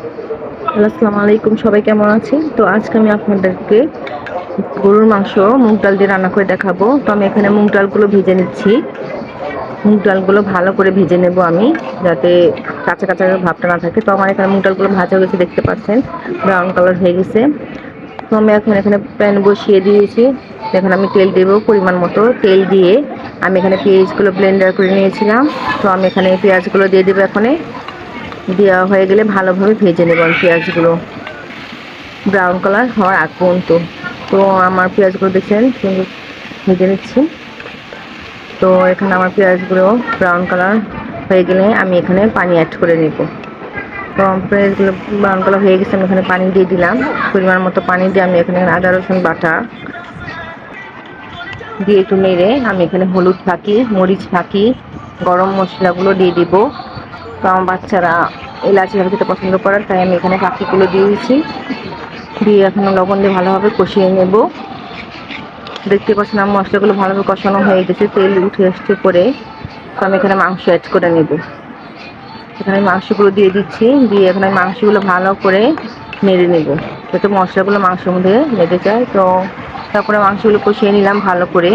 আসসালামু আলাইকুম, সবাই কেমন আছেন? তো আজকে আমি আপনাদেরকে গরুর মাংস মুগ ডাল দিয়ে রান্না করে দেখাবো। তো আমি এখানে মুগ ডালগুলো ভেজে নিচ্ছি। মুগ ডালগুলো ভালো করে ভেজে নেব আমি, যাতে কাঁচা কাঁচা ভাবটা না থাকে। তো আমার এখানে মুগ ডালগুলো ভাজা হয়ে গেছে, দেখতে পাচ্ছেন ব্রাউন কালার হয়ে গেছে। তো আমি এখন এখানে প্যান বসিয়ে দিয়েছি। এখন আমি তেল দেব পরিমাণ মতো। তেল দিয়ে আমি এখানে পেঁয়াজগুলো ব্লেন্ডার করে নিয়েছিলাম। তো আমি এখানে পেঁয়াজগুলো দিয়ে দেবো। এখানে দেওয়া হয়ে গেলে ভালোভাবে ভেজে নেব আমি পেঁয়াজগুলো ব্রাউন কালার হওয়ার আগ পর্যন্ত। তো আমার পেঁয়াজগুলো দেখছেন সুন্দর ভেজে নিচ্ছি। তো এখানে আমার পেঁয়াজগুলো ব্রাউন কালার হয়ে গেলে আমি এখানে পানি অ্যাড করে নেব। তো পেঁয়াজগুলো ব্রাউন কালার হয়ে গেছে, আমি এখানে পানি দিয়ে দিলাম। পরিমাণ মতো পানি দিয়ে আমি এখানে আদা রসুন বাটা দিয়ে একটু নেড়ে আমি এখানে হলুদ ফাঁকি, মরিচ ফাঁকি, গরম মশলাগুলো দিয়ে দিব। তো আমার বাচ্চারা এলাচি খেতে পছন্দ করেন, তাই আমি এখানে ফাঁকিগুলো দিয়েছি। দিয়ে এখন লবণ দিয়ে ভালোভাবে কষিয়ে নেব। দেখতে পাচ্ছেন আমার মশলাগুলো ভালোভাবে কষানো হয়ে গেছে, তেল উঠে আসছে পরে। তো আমি এখানে মাংস অ্যাড করে নেব। এখানে মাংসগুলো দিয়ে দিচ্ছি, দিয়ে এখানে মাংসগুলো ভালো করে নেড়ে নেব, যাতে মশলাগুলো মাংসের মধ্যে লেগে যায়। তো তারপরে মাংসগুলো কষিয়ে নিলাম ভালো করে।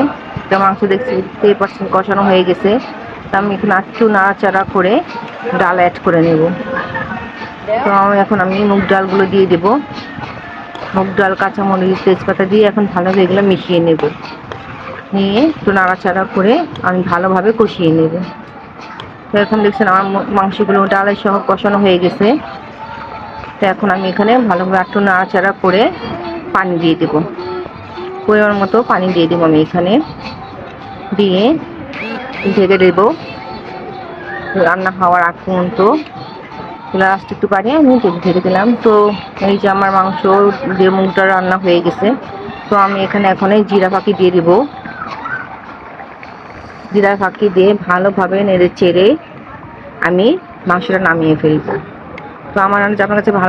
তো মাংস দেখতে পাচ্ছেন কষানো হয়ে গেছে। তো আমি এখানে একটু নাড়াচাড়া করে ডাল অ্যাড করে নেব। তো এখন আমি মুগ ডালগুলো দিয়ে দেব। মুগ ডাল, কাঁচামরিচ, তেজপাতা দিয়ে এখন ভালোভাবে এগুলো মিশিয়ে নেব। নিয়ে একটু নাড়াচাড়া করে আমি ভালোভাবে কষিয়ে নেব। তো এখন দেখছেন আমার মাংসগুলো ডালের সহ কষানো হয়ে গেছে। তো এখন আমি এখানে ভালোভাবে একটু নাড়াচাড়া করে পানি দিয়ে দেব। পরিমাণ মতো পানি দিয়ে দেবো আমি এখানে, দিয়ে ঢেকে দেব রান্না হওয়ার আগ পর্যন্ত। লাস্ট একটু পানি আমি ঢেকে দিলাম। তো এই যে আমার মাংস দিয়ে মুগটা রান্না হয়ে গেছে। তো আমি এখানে এখন জিরা ফাঁকি দিয়ে দিব। জিরা ফাঁকি দিয়ে ভালোভাবে নেড়ে চেড়ে আমি মাংসটা নামিয়ে ফেলবো। তো আমার আপনার কাছে ভালো